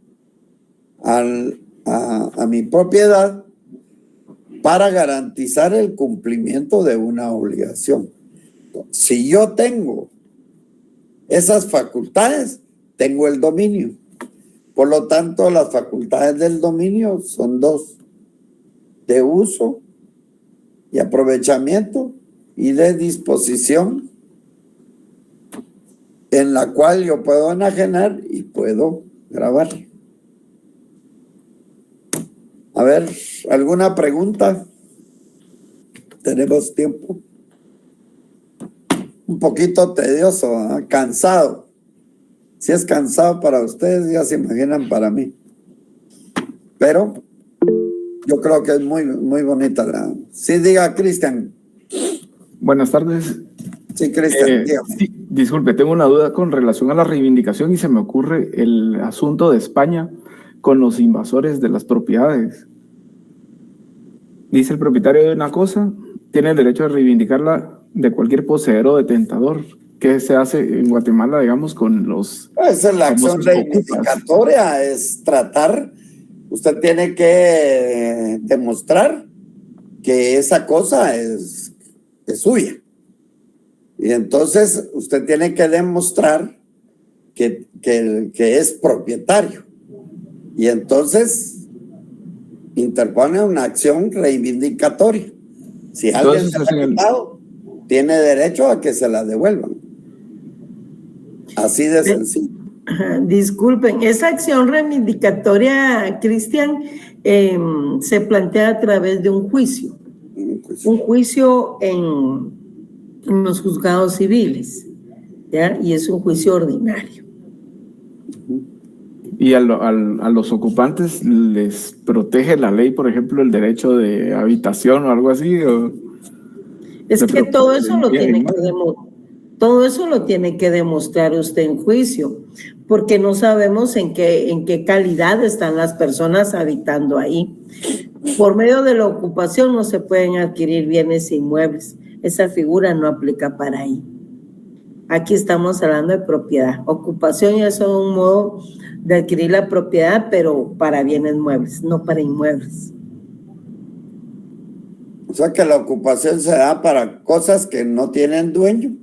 a mi propiedad para garantizar el cumplimiento de una obligación. Si yo tengo esas facultades, tengo el dominio. Por lo tanto, las facultades del dominio son dos: de uso y aprovechamiento y de disposición, en la cual yo puedo enajenar y puedo grabar. A ver, ¿alguna pregunta? Tenemos tiempo. Un poquito tedioso, ¿eh? Cansado. Si es cansado para ustedes, ya se imaginan para mí. Pero yo creo que es muy, muy bonita. Sí, diga, Cristian. Buenas tardes. Sí, Cristian, dígame. Sí, disculpe, tengo una duda con relación a la reivindicación y se me ocurre el asunto de España con los invasores de las propiedades. Dice el propietario de una cosa, tiene el derecho de reivindicarla de cualquier poseedor o detentador. ¿Qué se hace en Guatemala, digamos, con los... Esa es la acción reivindicatoria, es tratar, usted tiene que demostrar que esa cosa es suya. Y entonces usted tiene que demostrar que es propietario. Y entonces interpone una acción reivindicatoria. Si alguien se la ha quitado, tiene derecho a que se la devuelvan. Así de sencillo. Disculpen, esa acción reivindicatoria, Cristian, se plantea a través de un juicio. Un juicio en los juzgados civiles, ¿ya? Y es un juicio ordinario. ¿Y a los ocupantes les protege la ley, por ejemplo, el derecho de habitación o algo así? ¿O es que todo eso lo tiene que demostrar. Todo eso lo tiene que demostrar usted en juicio, porque no sabemos en qué calidad están las personas habitando ahí. Por medio de la ocupación no se pueden adquirir bienes inmuebles. Esa figura no aplica para ahí. Aquí estamos hablando de propiedad. Ocupación ya es un modo de adquirir la propiedad, pero para bienes muebles, no para inmuebles. O sea que la ocupación se da para cosas que no tienen dueño.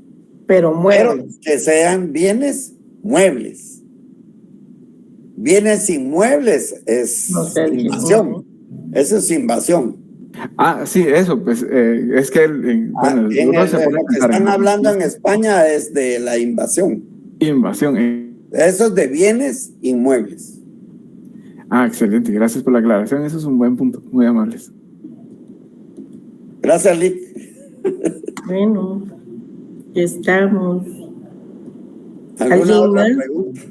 Pero muebles. Pero que sean bienes muebles. Bienes inmuebles es invasión. Eso es invasión. Ah, sí, eso, pues es que bueno, lo que están hablando en España es de la invasión. Invasión. Eso es de bienes inmuebles. Ah, excelente, gracias por la aclaración, eso es un buen punto, muy amables. Gracias, Lick. Bueno, estamos. ¿Alguna otra pregunta?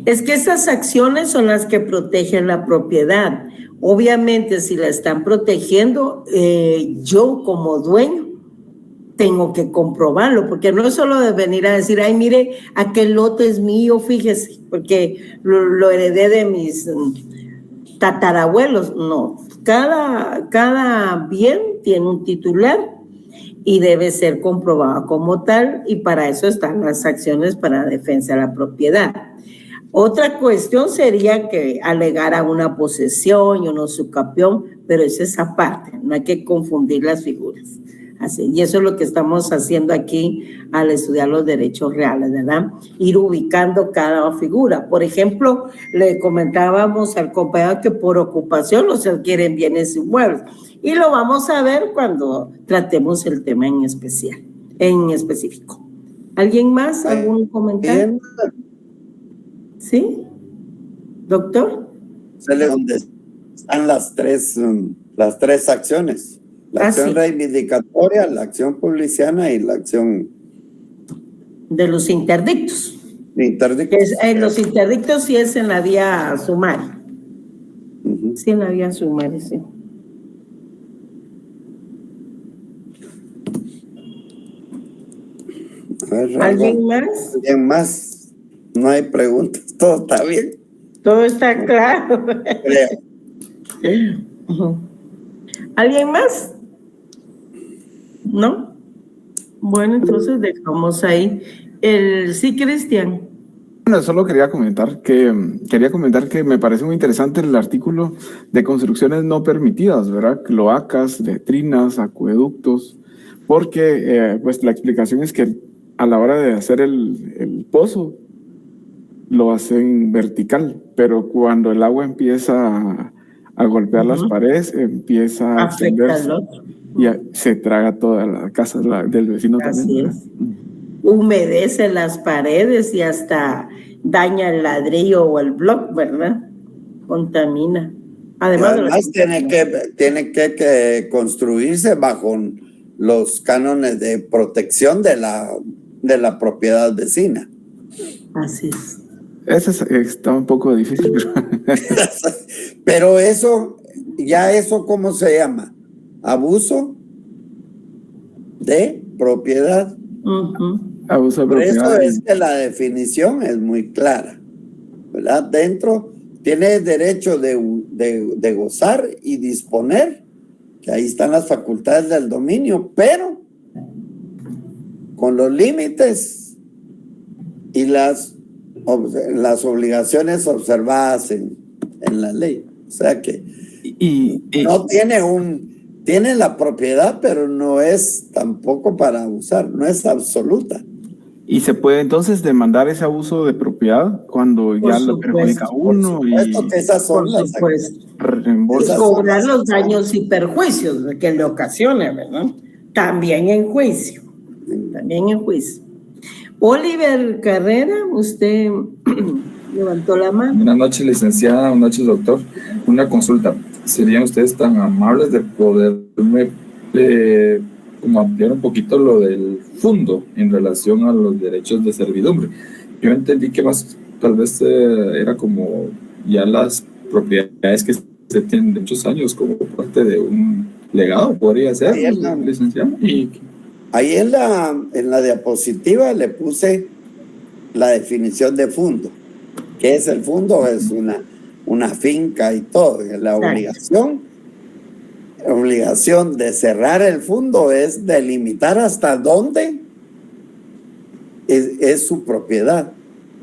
Es que esas acciones son las que protegen la propiedad. Obviamente, si la están protegiendo, yo como dueño tengo que comprobarlo, porque no es solo de venir a decir, ay, mire, aquel lote es mío, fíjese, porque lo heredé de mis tatarabuelos. No, cada bien tiene un titular y debe ser comprobado como tal, y para eso están las acciones para defensa de la propiedad. Otra cuestión sería que alegara una posesión y una usurpación, pero eso es aparte, no hay que confundir las figuras. Así, y eso es lo que estamos haciendo aquí al estudiar los derechos reales, ¿verdad? Ir ubicando cada figura. Por ejemplo, le comentábamos al compañero que por ocupación no se adquieren bienes inmuebles, y lo vamos a ver cuando tratemos el tema en específico. ¿Alguien más? ¿Algún comentario? Bien. ¿Sí? ¿Doctor? Donde están las tres acciones. La acción reivindicatoria, la acción publiciana y la acción... de los interdictos. Interdictos. Los interdictos sí es en la vía sumaria. Sí, en la vía sumaria, sí. A ver, ¿Alguien más? ¿Alguien más? No hay preguntas, todo está bien. Todo está claro. Creo. Ujú. ¿Alguien más? ¿No? Bueno, entonces dejamos ahí. Sí, Cristian. Bueno, solo quería comentar que me parece muy interesante el artículo de construcciones no permitidas, ¿verdad? Cloacas, letrinas, acueductos, porque pues la explicación es que a la hora de hacer el pozo lo hacen vertical, pero cuando el agua empieza a golpear las paredes, empieza a Afecta extenderse al otro. y se traga toda la casa del vecino Así también, ¿verdad? es. Humedece las paredes y hasta daña el ladrillo o el bloque, ¿verdad? Contamina. Y Además de además tiene que construirse bajo los cánones de protección de la propiedad vecina. Así es. Ese está un poco difícil, Pero eso ¿cómo se llama? Abuso de propiedad. abuso de Por eso propiedad. es que la definición es muy clara, ¿verdad? Dentro tiene derecho de gozar y disponer, que ahí están las facultades del dominio, pero con los límites y las obligaciones observadas en la ley. O sea que no tiene la propiedad, pero no es tampoco para abusar, no es absoluta. Y se puede entonces demandar ese abuso de propiedad cuando ya lo perjudica a uno Por supuesto que esas son Por las supuesto. reembolso. Y cobrar los daños y perjuicios que le ocasione, ¿verdad? También en juicio. También en juicio. Oliver Carrera, usted levantó la mano. Buenas noches, licenciada. Buenas noches, doctor. Una consulta. ¿Serían ustedes tan amables de poderme como ampliar un poquito lo del fondo en relación a los derechos de servidumbre? Yo entendí que más tal vez era como ya las propiedades que se tienen de muchos años como parte de un legado, podría ser, licenciado. Ahí en la diapositiva le puse la definición de fondo. ¿Qué es el fondo? Es una finca y todo. La obligación de cerrar el fondo es delimitar hasta dónde es su propiedad,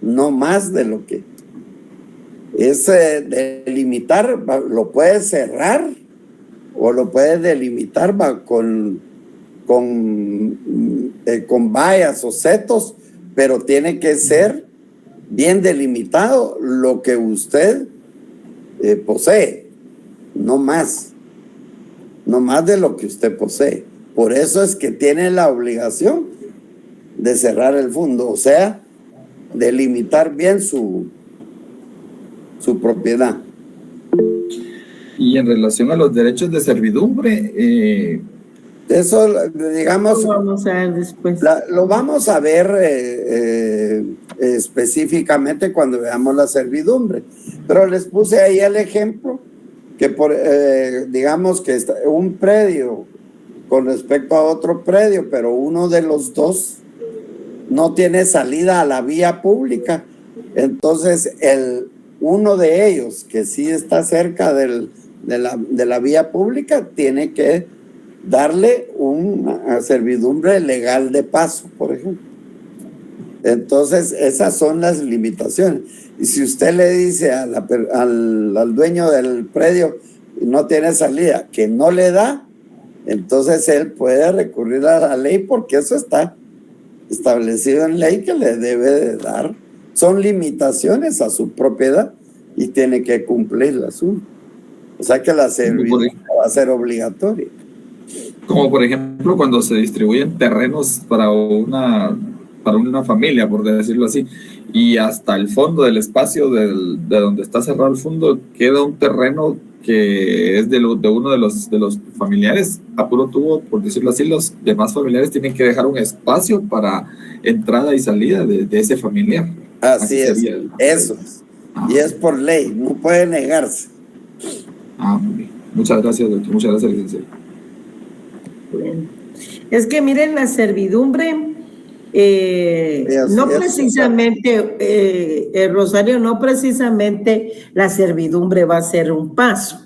no más de lo que es delimitar. Lo puede cerrar o lo puede delimitar con vallas o setos, pero tiene que ser bien delimitado lo que usted posee, no más de lo que usted posee. Por eso es que tiene la obligación de cerrar el fondo, o sea, delimitar bien su propiedad. Y en relación a los derechos de servidumbre, eso, digamos, lo vamos a ver después. Lo vamos a ver específicamente cuando veamos la servidumbre. Pero les puse ahí el ejemplo que digamos que un predio con respecto a otro predio, pero uno de los dos no tiene salida a la vía pública. Entonces, uno de ellos que sí está cerca de la vía pública tiene que darle una servidumbre legal de paso, por ejemplo. Entonces, esas son las limitaciones. Y si usted le dice al dueño del predio no tiene salida, que no le da, entonces él puede recurrir a la ley porque eso está establecido en ley que le debe de dar. Son limitaciones a su propiedad y tiene que cumplirlas uno. O sea que la servidumbre va a ser obligatoria. Como por ejemplo cuando se distribuyen terrenos para una familia, por decirlo así, y hasta el fondo del espacio de donde está cerrado el fondo queda un terreno que es de uno de los familiares, a puro tubo, por decirlo así, los demás familiares tienen que dejar un espacio para entrada y salida de ese familiar. Así es, eso. Y es por ley, no puede negarse. Muy bien. Muchas gracias, doctor. Muchas gracias, licenciado. Bueno, es que miren, la servidumbre No precisamente, Rosario, no precisamente la servidumbre va a ser un paso.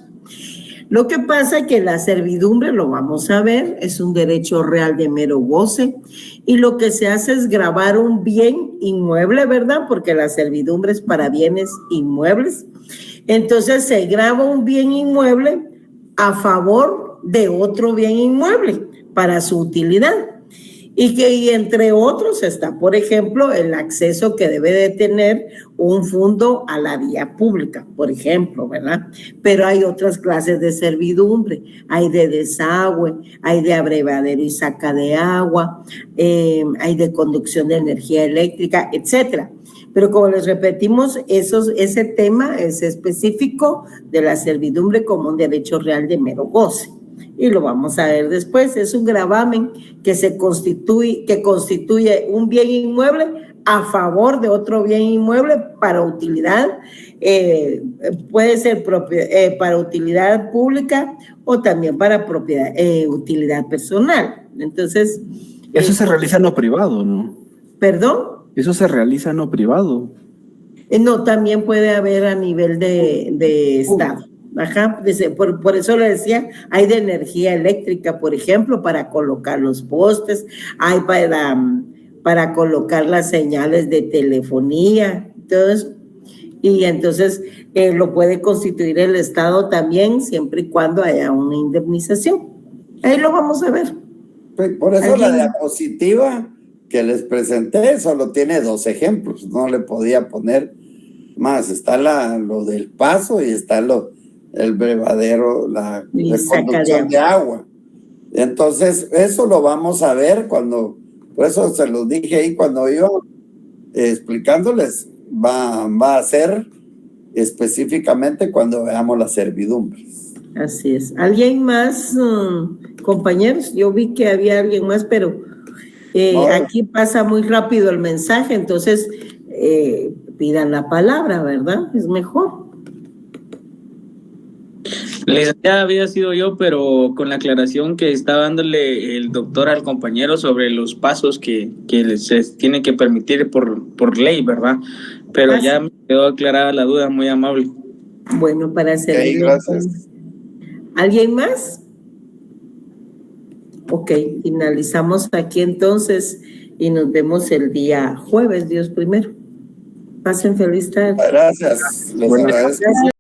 Lo que pasa es que la servidumbre, lo vamos a ver, es un derecho real de mero goce, y lo que se hace es gravar un bien inmueble, ¿verdad? Porque la servidumbre es para bienes inmuebles. Entonces se graba un bien inmueble a favor de otro bien inmueble para su utilidad. Y entre otros está, por ejemplo, el acceso que debe de tener un fondo a la vía pública, por ejemplo, ¿verdad? Pero hay otras clases de servidumbre, hay de desagüe, hay de abrevadero y saca de agua, hay de conducción de energía eléctrica, etcétera. Pero como les repetimos, ese tema es específico de la servidumbre como un derecho real de mero goce. Y lo vamos a ver después. Es un gravamen que constituye un bien inmueble a favor de otro bien inmueble para utilidad, puede ser para utilidad pública o también para utilidad personal. Entonces, eso se realiza en lo privado, ¿no? ¿Perdón? Eso se realiza en lo privado. No, también puede haber a nivel de Estado. Ajá, por eso le decía, hay de energía eléctrica, por ejemplo, para colocar los postes, hay para colocar las señales de telefonía, todo eso. Y entonces lo puede constituir el Estado también, siempre y cuando haya una indemnización. Ahí lo vamos a ver. Por eso la diapositiva que les presenté solo tiene 2 ejemplos, no le podía poner más. Está lo del paso y está el brevadero, la conducción de agua. Entonces, eso lo vamos a ver por eso se los dije ahí, cuando yo explicándoles, va a ser específicamente cuando veamos las servidumbres. Así es. ¿Alguien más, compañeros? Yo vi que había alguien más, pero aquí pasa muy rápido el mensaje, entonces pidan la palabra, ¿verdad? Es mejor. Ya había sido yo, pero con la aclaración que está dándole el doctor al compañero sobre los pasos que se tiene que permitir por ley, ¿verdad? Pero ya me quedó aclarada la duda, muy amable. Bueno, para servirle. Gracias. ¿Alguien más? Ok, finalizamos aquí entonces y nos vemos el día jueves, Dios primero. Pasen feliz tarde. Gracias. Les agradezco.